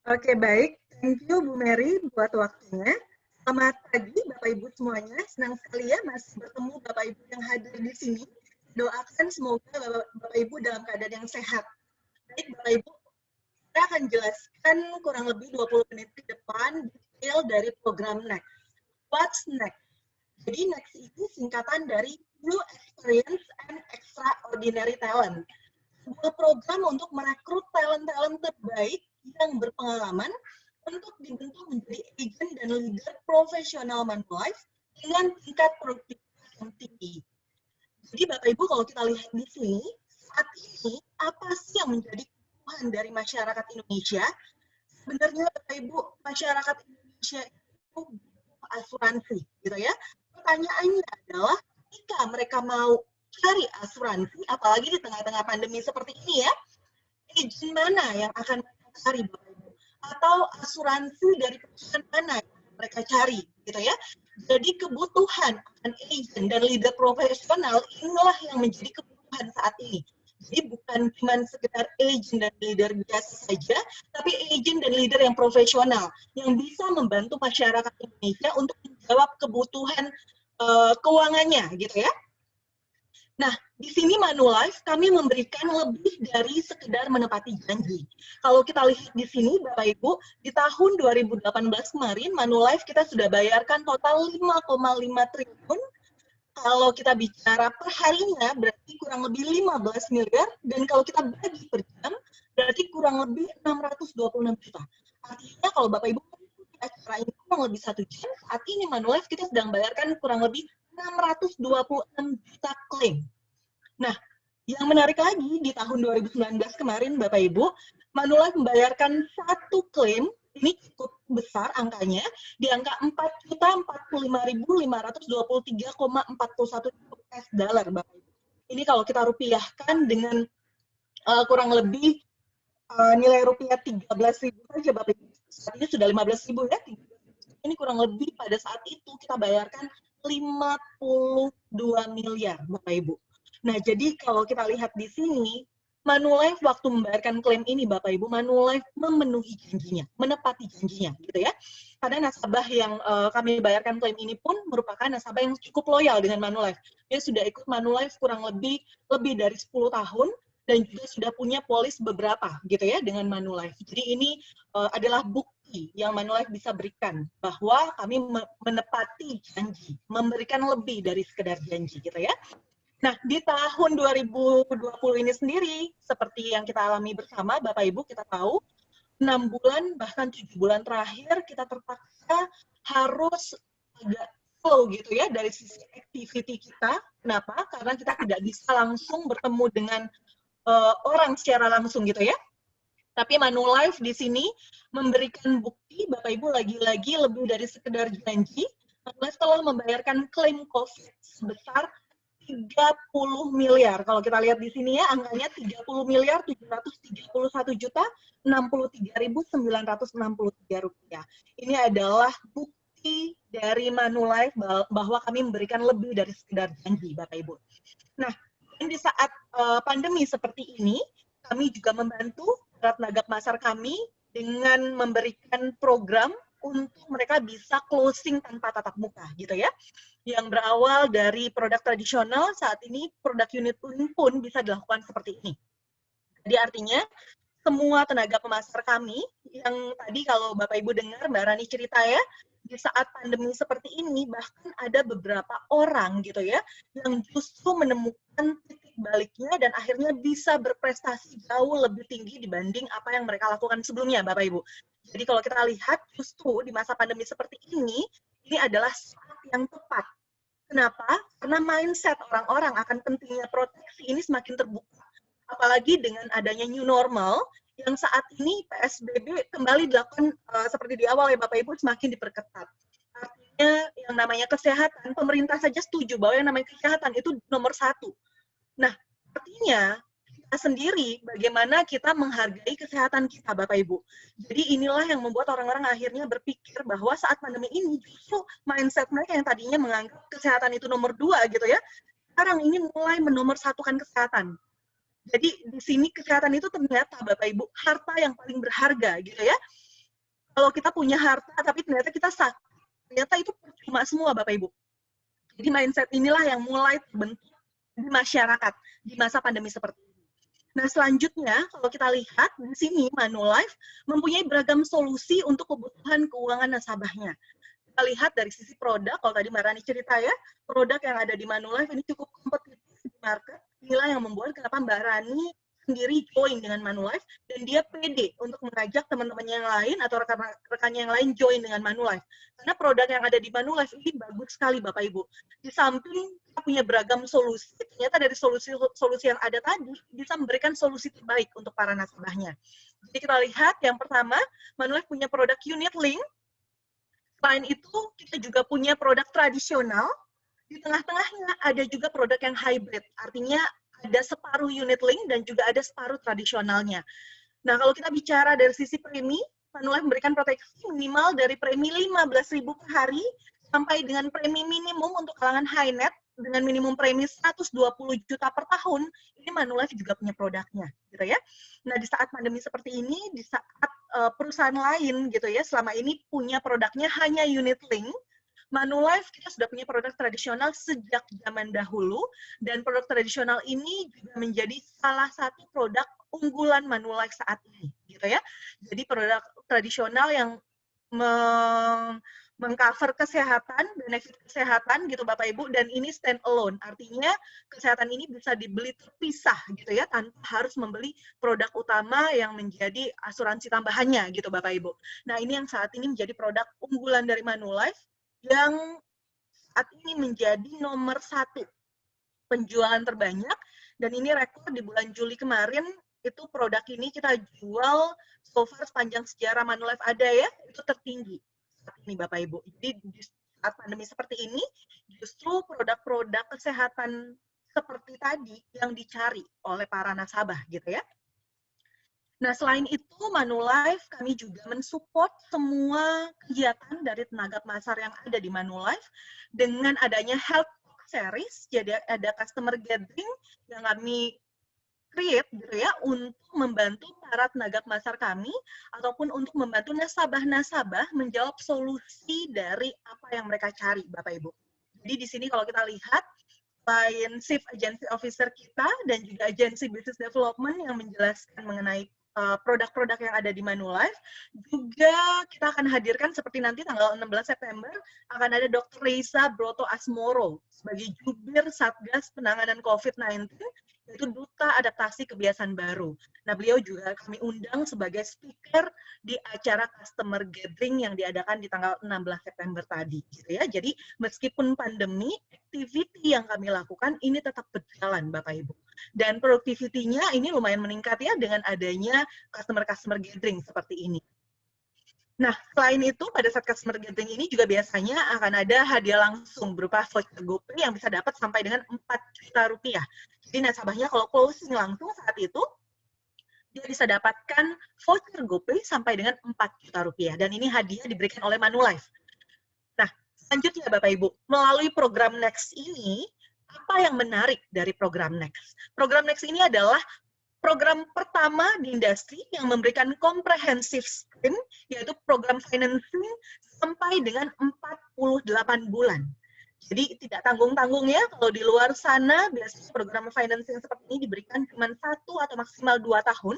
Oke, baik. Thank you Bu Mary buat waktunya. Selamat pagi Bapak Ibu semuanya. Senang sekali ya masih bertemu Bapak Ibu yang hadir di sini. Doakan semoga Bapak Ibu dalam keadaan yang sehat. Baik Bapak Ibu, saya akan jelaskan kurang lebih 20 menit ke depan detail dari program NEXT. What's NEXT? Jadi NEXT itu singkatan dari New Experience and Extraordinary Talent. Sebuah program untuk merekrut talent-talent terbaik yang berpengalaman untuk dibentuk menjadi agent dan leader profesional Manulife dengan tingkat produktivitas yang tinggi. Jadi Bapak Ibu kalau kita lihat di sini, saat ini apa sih yang menjadi kebutuhan dari masyarakat Indonesia? Sebenarnya Bapak Ibu, masyarakat Indonesia itu butuh asuransi, gitu ya. Pertanyaannya adalah ketika mereka mau cari asuransi, apalagi di tengah-tengah pandemi seperti ini ya, agent mana yang akan mereka cari Bapak Ibu? Atau asuransi dari perusahaan mana yang mereka cari gitu ya. Jadi kebutuhan akan agent dan leader profesional inilah yang menjadi kebutuhan saat ini. Jadi bukan cuma sekedar agent dan leader biasa saja, tapi agent dan leader yang profesional yang bisa membantu masyarakat Indonesia untuk menjawab kebutuhan keuangannya gitu ya. Nah, di sini Manulife kami memberikan lebih dari sekedar menepati janji. Kalau kita lihat di sini, Bapak Ibu, di tahun 2018 kemarin, Manulife kita sudah bayarkan total 5,5 triliun. Kalau kita bicara per harinya, berarti kurang lebih 15 miliar. Dan kalau kita bagi per jam, berarti kurang lebih 626 juta. Artinya kalau Bapak Ibu mengikuti acara ini kurang lebih 1 jam, saat ini Manulife kita sedang bayarkan kurang lebih 626 juta klaim. Nah, yang menarik lagi di tahun 2019 kemarin, Bapak Ibu, Manulife membayarkan satu klaim, ini cukup besar angkanya, di angka 4.045.523,41 US dollar, Bapak Ibu. Ini kalau kita rupiahkan dengan kurang lebih nilai rupiah 13.000 saja, Bapak Ibu. Saat ini sudah 15.000 ya, ini kurang lebih pada saat itu kita bayarkan 52 miliar, Bapak Ibu. Nah, jadi kalau kita lihat di sini, Manulife waktu membayarkan klaim ini, Bapak Ibu, Manulife memenuhi janjinya, menepati janjinya, gitu ya. Karena nasabah yang kami bayarkan klaim ini pun merupakan nasabah yang cukup loyal dengan Manulife. Dia sudah ikut Manulife kurang lebih dari 10 tahun, dan juga sudah punya polis beberapa, gitu ya, dengan Manulife. Jadi ini adalah bukti yang Manulife bisa berikan bahwa kami menepati janji, memberikan lebih dari sekedar janji, gitu ya. Nah, di tahun 2020 ini sendiri, seperti yang kita alami bersama, Bapak Ibu, kita tahu, 6 bulan, bahkan 7 bulan terakhir, kita terpaksa harus agak slow gitu ya, dari sisi activity kita. Kenapa? Karena kita tidak bisa langsung bertemu dengan orang secara langsung gitu ya. Tapi Manulife di sini memberikan bukti, Bapak Ibu, lagi-lagi lebih dari sekedar janji. Manulife telah membayarkan klaim COVID sebesar 30 miliar. Kalau kita lihat di sini ya, angkanya 30 miliar 731 juta 63.963 rupiah. Ini adalah bukti dari Manulife bahwa kami memberikan lebih dari sekedar janji, Bapak Ibu. Nah, di saat pandemi seperti ini, kami juga membantu para tenaga pasar kami dengan memberikan program untuk mereka bisa closing tanpa tatap muka, gitu ya. Yang berawal dari produk tradisional, saat ini produk unit link pun bisa dilakukan seperti ini. Jadi artinya, semua tenaga pemasar kami, yang tadi kalau Bapak Ibu dengar Mbak Rani cerita ya, di saat pandemi seperti ini, bahkan ada beberapa orang gitu ya, yang justru menemukan titik baliknya dan akhirnya bisa berprestasi jauh lebih tinggi dibanding apa yang mereka lakukan sebelumnya, Bapak Ibu. Jadi kalau kita lihat justru di masa pandemi seperti ini adalah saat yang tepat. Kenapa? Karena mindset orang-orang akan pentingnya proteksi ini semakin terbuka. Apalagi dengan adanya new normal, yang saat ini PSBB kembali dilakukan seperti di awal ya Bapak Ibu, semakin diperketat. Artinya yang namanya kesehatan, pemerintah saja setuju bahwa yang namanya kesehatan itu nomor 1. Nah, artinya kita sendiri bagaimana kita menghargai kesehatan kita, Bapak Ibu. Jadi inilah yang membuat orang-orang akhirnya berpikir bahwa saat pandemi ini justru mindset mereka yang tadinya menganggap kesehatan itu nomor 2 gitu ya, sekarang ini mulai menomorsatukan kesehatan. Jadi di sini kesehatan itu ternyata Bapak Ibu harta yang paling berharga gitu ya. kalau kita punya harta tapi ternyata kita sakit, ternyata itu percuma semua Bapak Ibu. Jadi mindset inilah yang mulai terbentuk di masyarakat di masa pandemi seperti ini. Nah, selanjutnya kalau kita lihat di sini Manulife mempunyai beragam solusi untuk kebutuhan keuangan nasabahnya. Kita lihat dari sisi produk, kalau tadi Mbak Rani cerita ya, produk yang ada di Manulife ini cukup kompetitif di market. Inilah yang membuat kenapa Mbak Rani sendiri join dengan Manulife, dan dia pede untuk mengajak teman-temannya yang lain atau rekan-rekannya yang lain join dengan Manulife. Karena produk yang ada di Manulife ini bagus sekali Bapak Ibu. Di samping kita punya beragam solusi, ternyata dari solusi yang ada tadi bisa memberikan solusi terbaik untuk para nasabahnya. Jadi kita lihat yang pertama, Manulife punya produk unit link. Selain itu, kita juga punya produk tradisional. Di tengah-tengahnya ada juga produk yang hybrid, artinya ada separuh unit link dan juga ada separuh tradisionalnya. Nah, kalau kita bicara dari sisi premi, Manulife memberikan proteksi minimal dari premi 15.000 per hari sampai dengan premi minimum untuk kalangan high net dengan minimum premi 120 juta per tahun. Ini Manulife juga punya produknya, gitu ya. Nah, di saat pandemi seperti ini, di saat perusahaan lain gitu ya, selama ini punya produknya hanya unit link, Manulife kita sudah punya produk tradisional sejak zaman dahulu, dan produk tradisional ini juga menjadi salah satu produk unggulan Manulife saat ini, gitu ya. Jadi produk tradisional yang mengcover kesehatan, benefit kesehatan gitu Bapak Ibu, dan ini stand alone, artinya kesehatan ini bisa dibeli terpisah gitu ya, tanpa harus membeli produk utama yang menjadi asuransi tambahannya gitu Bapak Ibu. Nah, ini yang saat ini menjadi produk unggulan dari Manulife, yang saat ini menjadi nomor 1 penjualan terbanyak, dan ini rekor di bulan Juli kemarin, itu produk ini kita jual so far sepanjang sejarah Manulife ada ya, itu tertinggi saat ini Bapak Ibu. Jadi di saat pandemi seperti ini, justru produk-produk kesehatan seperti tadi yang dicari oleh para nasabah gitu ya. Nah, selain itu, Manulife kami juga mensupport semua kegiatan dari tenaga pasar yang ada di Manulife dengan adanya Health Series, jadi ada customer gathering yang kami create gitu ya, untuk membantu para tenaga pasar kami ataupun untuk membantu nasabah-nasabah menjawab solusi dari apa yang mereka cari, Bapak Ibu. Jadi di sini kalau kita lihat, selain Chief Agency Officer kita dan juga Agency Business Development yang menjelaskan mengenai produk-produk yang ada di Manulife, juga kita akan hadirkan seperti nanti tanggal 16 September akan ada Dr. Reisa Broto Asmoro sebagai jubir Satgas Penanganan COVID-19, yaitu Duta Adaptasi Kebiasaan Baru. Nah, beliau juga kami undang sebagai speaker di acara customer gathering yang diadakan di tanggal 16 September tadi, gitu ya. Jadi, meskipun pandemi, activity yang kami lakukan ini tetap berjalan, Bapak Ibu. Dan productivity-nya ini lumayan meningkat ya dengan adanya customer gathering seperti ini. Nah, selain itu, pada saat customer gathering ini juga biasanya akan ada hadiah langsung berupa voucher GoPay yang bisa dapat sampai dengan 4 juta rupiah. Jadi nasabahnya kalau closing langsung saat itu, dia bisa dapatkan voucher GoPay sampai dengan 4 juta rupiah. Dan ini hadiah diberikan oleh Manulife. Nah, selanjutnya Bapak Ibu, melalui program Next ini, apa yang menarik dari program Next? Program Next ini adalah program pertama di industri yang memberikan comprehensive scheme, yaitu program financing sampai dengan 48 bulan. Jadi tidak tanggung-tanggung ya, kalau di luar sana biasanya program financing seperti ini diberikan cuma 1 atau maksimal 2 tahun,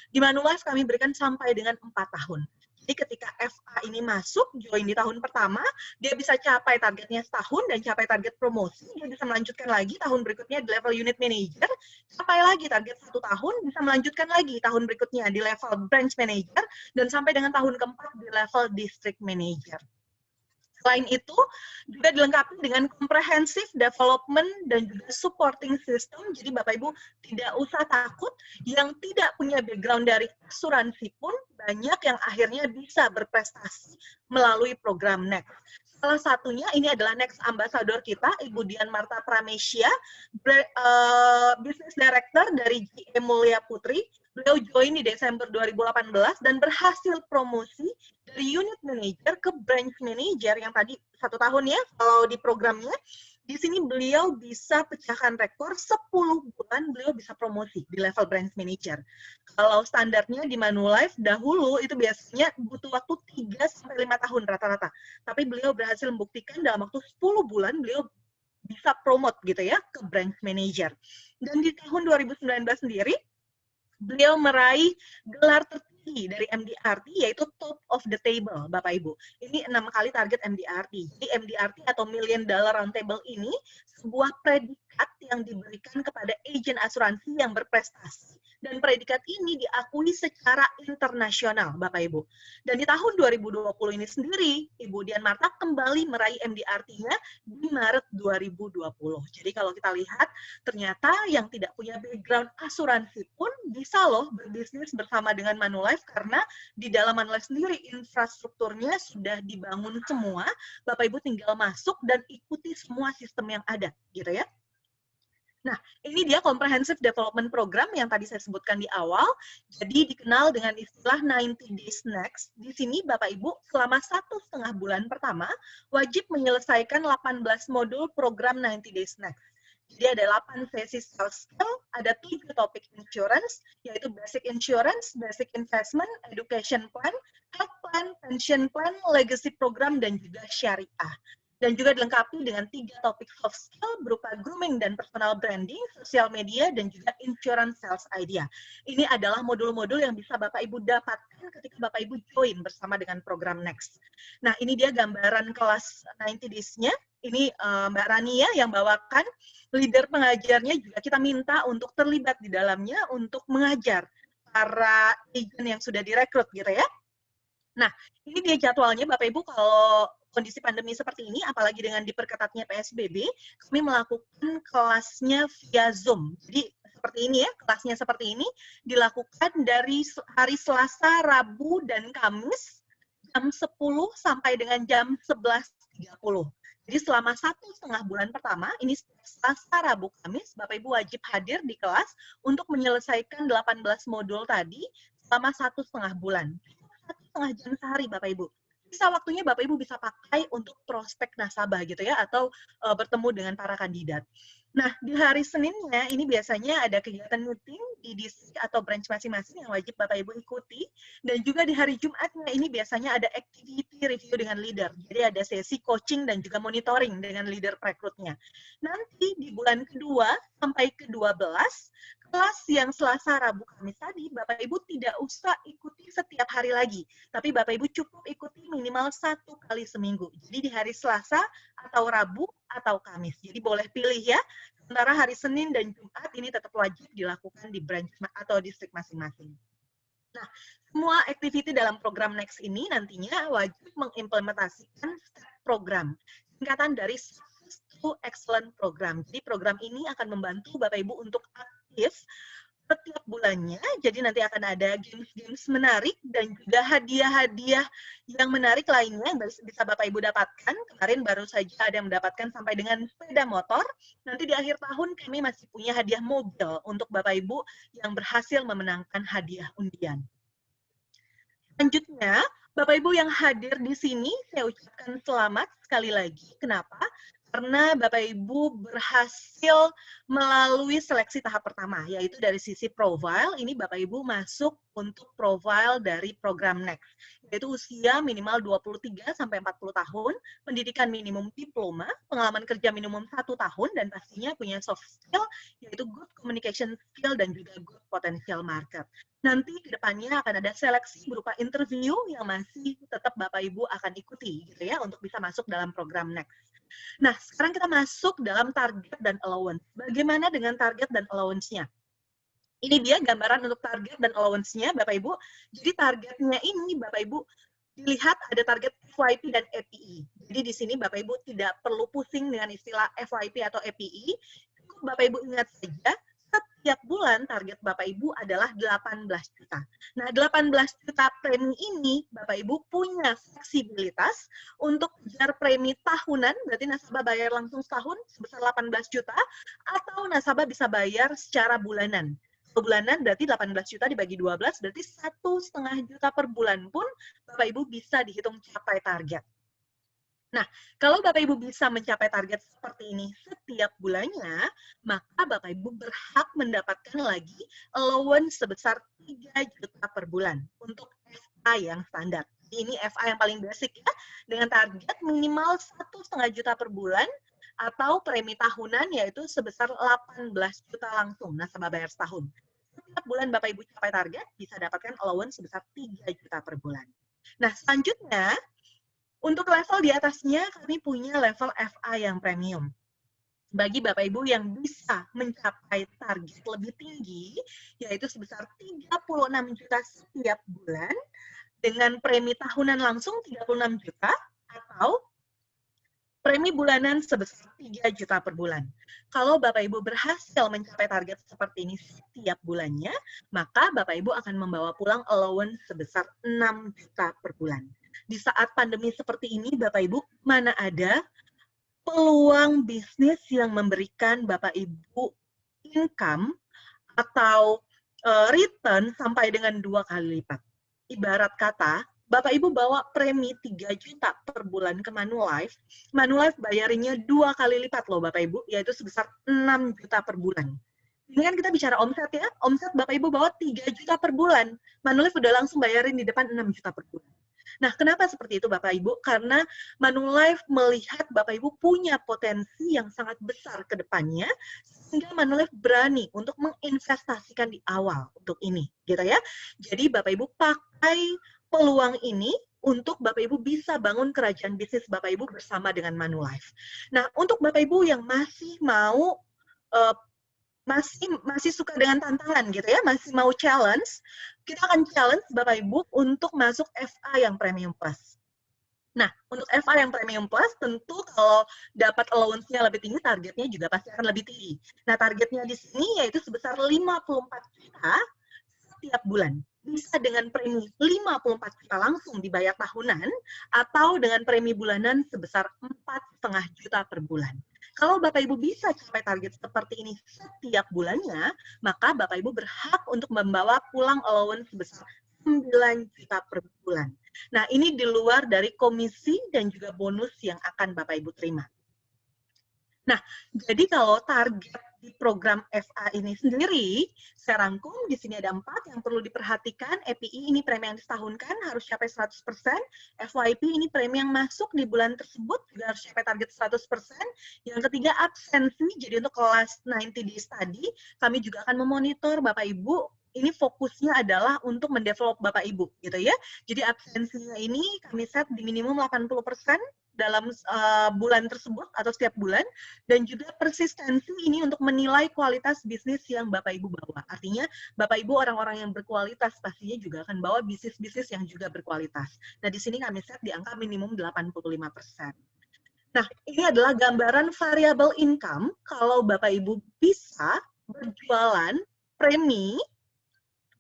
di Manulife kami berikan sampai dengan 4 tahun. Jadi ketika FA ini masuk, join di tahun pertama, dia bisa capai targetnya setahun dan capai target promosi, dia bisa melanjutkan lagi tahun berikutnya di level unit manager, capai lagi target 1 tahun, bisa melanjutkan lagi tahun berikutnya di level branch manager, dan sampai dengan tahun keempat di level district manager. Selain itu, juga dilengkapi dengan comprehensive development dan juga supporting system. Jadi Bapak Ibu tidak usah takut, yang tidak punya background dari asuransi pun banyak yang akhirnya bisa berprestasi melalui program Next. Salah satunya ini adalah Next Ambassador kita, Ibu Dian Marta Pramesya, Business Director dari GE Mulia Putri. Beliau join di Desember 2018 dan berhasil promosi dari unit manager ke branch manager yang tadi 1 tahun ya kalau di programnya. Di sini beliau bisa pecahkan rekor 10 bulan beliau bisa promosi di level branch manager. Kalau standarnya di Manulife dahulu itu biasanya butuh waktu 3-5 tahun rata-rata. Tapi beliau berhasil membuktikan dalam waktu 10 bulan beliau bisa promote gitu ya ke branch manager. Dan di tahun 2019 sendiri, beliau meraih gelar tertinggi dari MDRT, yaitu top of the table, Bapak Ibu. Ini 6 kali target MDRT. Jadi MDRT atau Million Dollar Round Table ini sebuah predikat yang diberikan kepada agen asuransi yang berprestasi. Dan predikat ini diakui secara internasional, Bapak Ibu. Dan di tahun 2020 ini sendiri, Ibu Dian Marta kembali meraih MDRT-nya di Maret 2020. Jadi kalau kita lihat, ternyata yang tidak punya background asuransi pun bisa loh berbisnis bersama dengan Manulife, karena di dalam Manulife sendiri infrastrukturnya sudah dibangun semua. Bapak Ibu tinggal masuk dan ikuti semua sistem yang ada, gitu ya. Nah, ini dia Comprehensive Development Program yang tadi saya sebutkan di awal. Jadi dikenal dengan istilah 90 Days Next. Di sini Bapak Ibu selama 1,5 bulan pertama wajib menyelesaikan 18 modul program 90 Days Next. Jadi ada 8 sesi sales skill, ada 3 topik insurance, yaitu basic insurance, basic investment, education plan, health plan, pension plan, legacy program, dan juga syariah. Dan juga dilengkapi dengan 3 topik soft skill berupa grooming dan personal branding, sosial media, dan juga insurance sales idea. Ini adalah modul-modul yang bisa Bapak Ibu dapatkan ketika Bapak Ibu join bersama dengan program Next. Nah, ini dia gambaran kelas 90 Days-nya. Ini Mbak Rani ya yang bawakan. Leader pengajarnya juga kita minta untuk terlibat di dalamnya untuk mengajar para agent yang sudah direkrut gitu ya. Nah, ini dia jadwalnya Bapak Ibu. Kalau kondisi pandemi seperti ini, apalagi dengan diperketatnya PSBB, kami melakukan kelasnya via Zoom. Jadi seperti ini ya, kelasnya seperti ini, dilakukan dari hari Selasa, Rabu, dan Kamis, jam 10 sampai dengan jam 11.30. Jadi selama 1,5 bulan pertama, ini Selasa, Rabu, Kamis, Bapak Ibu wajib hadir di kelas untuk menyelesaikan 18 modul tadi selama 1,5 bulan. 1,5 jam sehari, Bapak Ibu. Bisa waktunya Bapak Ibu bisa pakai untuk prospek nasabah gitu ya, atau bertemu dengan para kandidat. Nah, di hari Seninnya ini biasanya ada kegiatan meeting di distrik atau branch masing-masing yang wajib Bapak Ibu ikuti. Dan juga di hari Jumatnya ini biasanya ada activity review dengan leader. Jadi ada sesi coaching dan juga monitoring dengan leader perekrutnya. Nanti di bulan kedua sampai ke-12, kelas yang Selasa, Rabu, Kamis tadi, Bapak Ibu tidak usah ikuti setiap hari lagi. Tapi Bapak Ibu cukup ikuti minimal 1 kali seminggu. Jadi di hari Selasa atau Rabu atau Kamis. Jadi boleh pilih ya. Sementara hari Senin dan Jumat ini tetap wajib dilakukan di branch atau distrik masing-masing. Nah, semua activity dalam program Next ini nantinya wajib mengimplementasikan program. Singkatan dari Success to Excellent Program. Jadi program ini akan membantu Bapak Ibu untuk aktif setiap bulannya, jadi nanti akan ada games-games menarik dan juga hadiah-hadiah yang menarik lainnya yang bisa Bapak Ibu dapatkan. Kemarin baru saja ada yang mendapatkan sampai dengan sepeda motor. Nanti di akhir tahun kami masih punya hadiah mobil untuk Bapak Ibu yang berhasil memenangkan hadiah undian. Selanjutnya, Bapak Ibu yang hadir di sini, saya ucapkan selamat sekali lagi. Kenapa? Karena Bapak Ibu berhasil melalui seleksi tahap pertama, yaitu dari sisi profile, ini Bapak Ibu masuk untuk profile dari program Next, yaitu usia minimal 23-40 tahun, pendidikan minimum diploma, pengalaman kerja minimum 1 tahun, dan pastinya punya soft skill, yaitu good communication skill dan juga good potential market. Nanti ke depannya akan ada seleksi berupa interview yang masih tetap Bapak Ibu akan ikuti, gitu ya, untuk bisa masuk dalam program Next. Nah, sekarang kita masuk dalam target dan allowance. Bagaimana dengan target dan allowance-nya? Ini dia gambaran untuk target dan allowance-nya, Bapak Ibu. Jadi targetnya ini, Bapak Ibu, dilihat ada target FYP dan EPI. Jadi di sini Bapak Ibu tidak perlu pusing dengan istilah FYP atau EPI. Bapak Ibu ingat saja, setiap bulan target Bapak Ibu adalah 18 juta. Nah, 18 juta premi ini Bapak Ibu punya fleksibilitas untuk kejar premi tahunan, berarti nasabah bayar langsung setahun sebesar 18 juta, atau nasabah bisa bayar secara bulanan. Bulanan berarti 18 juta dibagi 12, berarti 1,5 juta per bulan pun Bapak Ibu bisa dihitung capai target. Nah, kalau Bapak Ibu bisa mencapai target seperti ini setiap bulannya, maka Bapak Ibu berhak mendapatkan lagi allowance sebesar 3 juta per bulan untuk FA yang standar. Ini FA yang paling basic ya, dengan target minimal 1,5 juta per bulan, atau premi tahunan yaitu sebesar 18 juta langsung, nasabah bayar setahun. Setiap bulan Bapak Ibu capai target, bisa dapatkan allowance sebesar 3 juta per bulan. Nah, selanjutnya, untuk level di atasnya, kami punya level FA yang premium. Bagi Bapak Ibu yang bisa mencapai target lebih tinggi, yaitu sebesar 36 juta setiap bulan, dengan premi tahunan langsung 36 juta, atau premi bulanan sebesar 3 juta per bulan. Kalau Bapak Ibu berhasil mencapai target seperti ini setiap bulannya, maka Bapak Ibu akan membawa pulang allowance sebesar 6 juta per bulan. Di saat pandemi seperti ini, Bapak Ibu, mana ada peluang bisnis yang memberikan Bapak Ibu income atau return sampai dengan 2 kali lipat. Ibarat kata, Bapak Ibu bawa premi 3 juta per bulan ke Manulife bayarinnya 2 kali lipat loh Bapak Ibu, yaitu sebesar 6 juta per bulan. Ini kan kita bicara omset ya, omset Bapak Ibu bawa 3 juta per bulan, Manulife udah langsung bayarin di depan 6 juta per bulan. Nah, kenapa seperti itu Bapak Ibu? Karena Manulife melihat Bapak Ibu punya potensi yang sangat besar ke depannya, sehingga Manulife berani untuk menginvestasikan di awal untuk ini, gitu ya. Jadi Bapak Ibu pakai peluang ini untuk Bapak Ibu bisa bangun kerajaan bisnis Bapak Ibu bersama dengan Manulife. Nah, untuk Bapak Ibu yang masih mau masih suka dengan tantangan gitu ya, masih mau challenge, kita akan challenge Bapak Ibu untuk masuk FA yang Premium Plus. Nah, untuk FA yang Premium Plus, tentu kalau dapat allowance-nya lebih tinggi, targetnya juga pasti akan lebih tinggi. Nah, targetnya di sini yaitu sebesar 54 juta setiap bulan. Bisa dengan premi 54 juta langsung dibayar tahunan, atau dengan premi bulanan sebesar 4,5 juta per bulan. Kalau Bapak Ibu bisa capai target seperti ini setiap bulannya, maka Bapak Ibu berhak untuk membawa pulang allowance sebesar 9 juta per bulan. Nah, ini di luar dari komisi dan juga bonus yang akan Bapak Ibu terima. Nah, jadi kalau target di program FA ini sendiri, saya rangkum, di sini ada 4 yang perlu diperhatikan. EPI ini premi yang disetahunkan, harus capai 100%. FYP ini premi yang masuk di bulan tersebut, juga harus capai target 100%. Yang ketiga, absensi. Jadi untuk kelas 90 day study, kami juga akan memonitor Bapak Ibu. Ini fokusnya adalah untuk mendevelop Bapak Ibu, gitu ya. Jadi absensinya ini kami set di minimum 80% dalam bulan tersebut atau setiap bulan, dan juga persistensi ini untuk menilai kualitas bisnis yang Bapak Ibu bawa. Artinya Bapak Ibu orang-orang yang berkualitas pastinya juga akan bawa bisnis-bisnis yang juga berkualitas. Nah, di sini kami set di angka minimum 85%. Nah, ini adalah gambaran variable income kalau Bapak Ibu bisa berjualan premi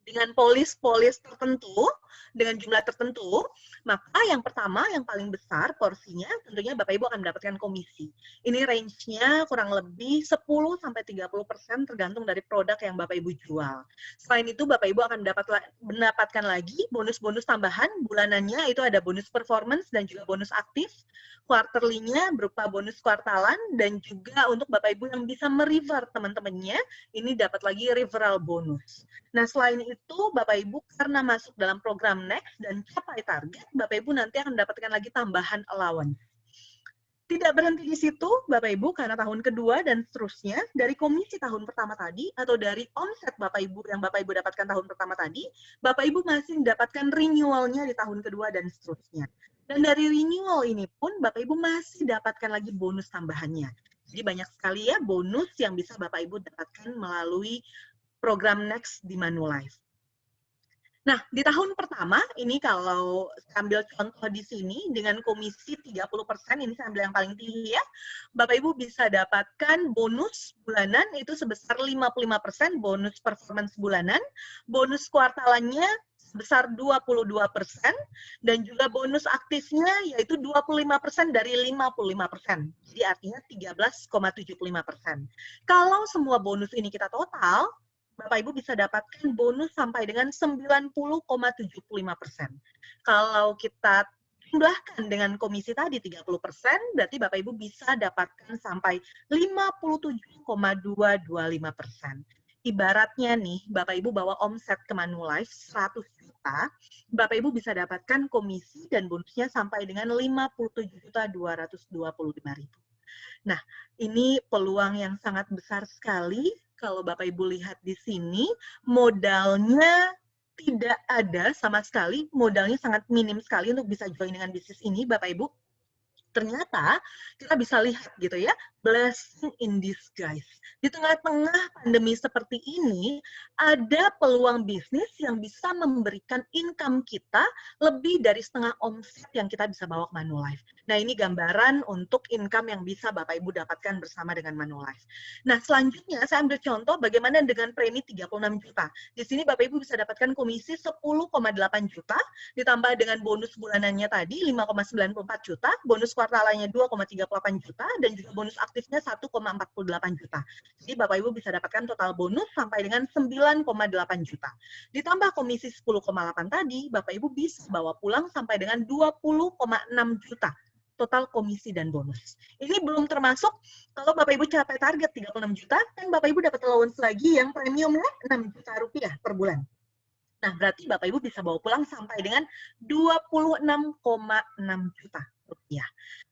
dengan polis-polis tertentu, dengan jumlah tertentu, maka yang pertama, yang paling besar porsinya, tentunya Bapak Ibu akan mendapatkan komisi. Ini range-nya kurang lebih 10-30% tergantung dari produk yang Bapak Ibu jual. Selain itu, Bapak Ibu akan mendapatkan lagi bonus-bonus tambahan, bulanannya itu ada bonus performance dan juga bonus aktif, quarterly-nya berupa bonus kuartalan, dan juga untuk Bapak Ibu yang bisa merefer teman-temannya, ini dapat lagi referral bonus. Nah, selain itu, Bapak Ibu karena masuk dalam program Next dan capai target, Bapak Ibu nanti akan mendapatkan lagi tambahan allowance. Tidak berhenti di situ, Bapak Ibu, karena tahun kedua dan seterusnya, dari komisi tahun pertama tadi, atau dari omset Bapak Ibu yang Bapak Ibu dapatkan tahun pertama tadi, Bapak Ibu masih mendapatkan renewal-nya di tahun kedua dan seterusnya. Dan dari renewal ini pun, Bapak Ibu masih dapatkan lagi bonus tambahannya. Jadi banyak sekali ya bonus yang bisa Bapak Ibu dapatkan melalui program Next di Manulife. Nah, di tahun pertama, ini kalau saya ambil contoh di sini, dengan komisi 30%, ini saya ambil yang paling tinggi ya, Bapak Ibu bisa dapatkan bonus bulanan, itu sebesar 55%, bonus performance bulanan, bonus kuartalannya sebesar 22%, dan juga bonus aktifnya yaitu 25% dari 55%. Jadi artinya 13,75%. Kalau semua bonus ini kita total, Bapak Ibu bisa dapatkan bonus sampai dengan 90,75%. Kalau kita jumlahkan dengan komisi tadi 30%, berarti Bapak Ibu bisa dapatkan sampai 57,225%. Ibaratnya nih, Bapak Ibu bawa omset ke Manulife 100 juta, juta, Bapak Ibu bisa dapatkan komisi dan bonusnya sampai dengan 57.225.000. Nah, ini peluang yang sangat besar sekali. Kalau Bapak Ibu lihat di sini, modalnya tidak ada sama sekali, modalnya sangat minim sekali untuk bisa join dengan bisnis ini, Bapak Ibu. Ternyata kita bisa lihat gitu ya, blessing in disguise. Di tengah-tengah pandemi seperti ini, ada peluang bisnis yang bisa memberikan income kita lebih dari setengah omset yang kita bisa bawa ke Manulife. Nah, ini gambaran untuk income yang bisa Bapak Ibu dapatkan bersama dengan Manulife. Nah, selanjutnya saya ambil contoh bagaimana dengan premi 36 juta. Di sini Bapak Ibu bisa dapatkan komisi 10,8 juta, ditambah dengan bonus bulanannya tadi 5,94 juta, bonus kuartalannya 2,38 juta, dan juga bonus aktifnya 1,48 juta. Jadi Bapak Ibu bisa dapatkan total bonus sampai dengan 9,8 juta. Ditambah komisi 10,8 tadi, Bapak Ibu bisa bawa pulang sampai dengan 20,6 juta total komisi dan bonus. Ini belum termasuk kalau Bapak Ibu capai target 36 juta, kan Bapak Ibu dapat allowance lagi yang premiumnya 6 juta rupiah per bulan. Nah, berarti Bapak Ibu bisa bawa pulang sampai dengan 26,6 juta rupiah.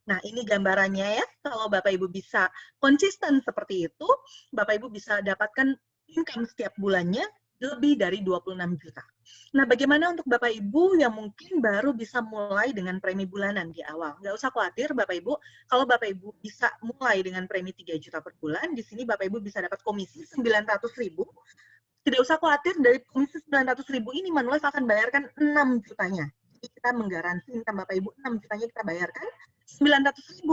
Nah, ini gambarannya ya. Kalau Bapak Ibu bisa konsisten seperti itu, Bapak Ibu bisa dapatkan income setiap bulannya lebih dari 26 juta. Nah, bagaimana untuk Bapak Ibu yang mungkin baru bisa mulai dengan premi bulanan di awal? Nggak usah khawatir Bapak Ibu, kalau Bapak Ibu bisa mulai dengan premi 3 juta per bulan, di sini Bapak Ibu bisa dapat komisi 900.000. Tidak usah khawatir, dari komisi 900.000 ini Manulife akan bayarkan 6 jutanya. Jadi kita menggaransi income Bapak Ibu 6 jutanya kita bayarkan, 900.000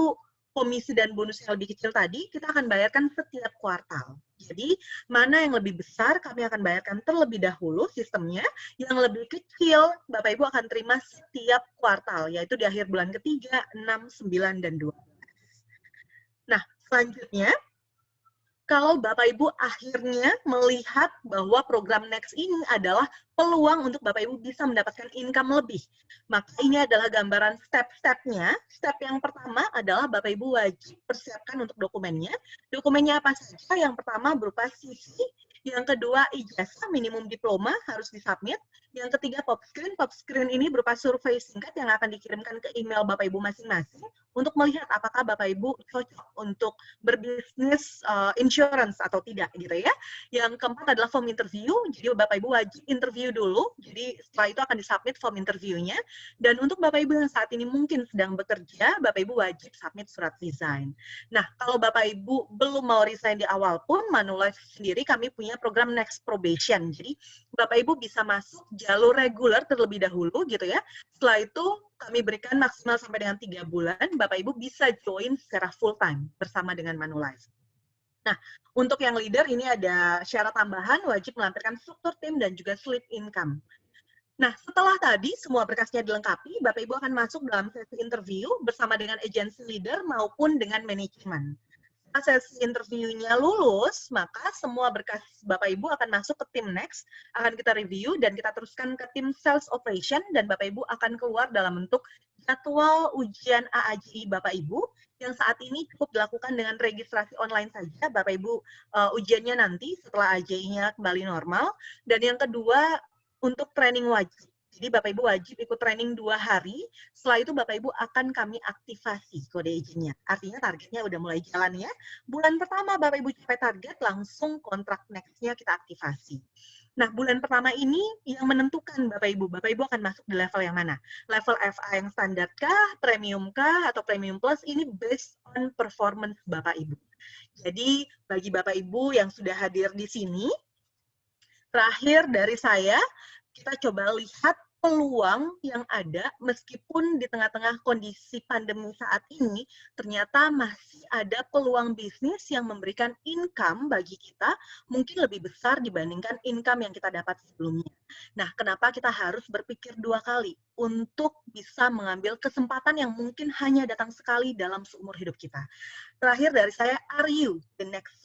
komisi dan bonus yang lebih kecil tadi kita akan bayarkan setiap kuartal. Jadi mana yang lebih besar kami akan bayarkan terlebih dahulu sistemnya, yang lebih kecil Bapak Ibu akan terima setiap kuartal, yaitu di akhir bulan ketiga, 6, 9, dan 12. Nah, selanjutnya, kalau Bapak Ibu akhirnya melihat bahwa program Next ini adalah peluang untuk Bapak Ibu bisa mendapatkan income lebih, maka ini adalah gambaran step-stepnya. Step yang pertama adalah Bapak Ibu wajib persiapkan untuk dokumennya. Dokumennya apa saja? Yang pertama berupa CV, yang kedua ijazah minimum diploma harus disubmit, yang ketiga pop screen. Pop screen ini berupa survei singkat yang akan dikirimkan ke email Bapak Ibu masing-masing untuk melihat apakah Bapak Ibu cocok untuk berbisnis insurance atau tidak gitu ya. Yang keempat adalah form interview. Jadi Bapak Ibu wajib interview dulu. Jadi setelah itu akan disubmit form interviewnya. Dan untuk Bapak Ibu yang saat ini mungkin sedang bekerja, Bapak Ibu wajib submit surat resign. Nah, kalau Bapak Ibu belum mau resign di awal pun, Manulife sendiri kami punya program Next Probation. Jadi Bapak Ibu bisa masuk jalur reguler terlebih dahulu gitu ya. Setelah itu kami berikan maksimal sampai dengan 3 bulan, Bapak Ibu bisa join secara full time bersama dengan Manulife. Nah, untuk yang leader ini ada syarat tambahan, wajib melampirkan struktur tim dan juga slip income. Nah, setelah tadi semua berkasnya dilengkapi, Bapak Ibu akan masuk dalam sesi interview bersama dengan agency leader maupun dengan manajemen. Setelah sesi interviewnya lulus, maka semua berkas Bapak Ibu akan masuk ke tim Next, akan kita review dan kita teruskan ke tim Sales Operation, dan Bapak Ibu akan keluar dalam bentuk jadwal ujian AAJI Bapak Ibu, yang saat ini cukup dilakukan dengan registrasi online saja. Bapak Ibu ujiannya nanti setelah AJI-nya kembali normal. Dan yang kedua, untuk training wajib. Jadi Bapak Ibu wajib ikut training 2 hari, setelah itu Bapak Ibu akan kami aktifasi kode izinnya. Artinya targetnya udah mulai jalan ya. Bulan pertama Bapak Ibu capai target, langsung kontrak next-nya kita aktivasi. Nah, bulan pertama ini yang menentukan Bapak Ibu akan masuk di level yang mana? Level FA yang standar kah, premium kah, atau premium plus, ini based on performance Bapak Ibu. Jadi, bagi Bapak Ibu yang sudah hadir di sini, terakhir dari saya, kita coba lihat peluang yang ada meskipun di tengah-tengah kondisi pandemi saat ini, ternyata masih ada peluang bisnis yang memberikan income bagi kita mungkin lebih besar dibandingkan income yang kita dapat sebelumnya. Nah, kenapa kita harus berpikir 2 kali untuk bisa mengambil kesempatan yang mungkin hanya datang sekali dalam seumur hidup kita? Terakhir dari saya, are you the next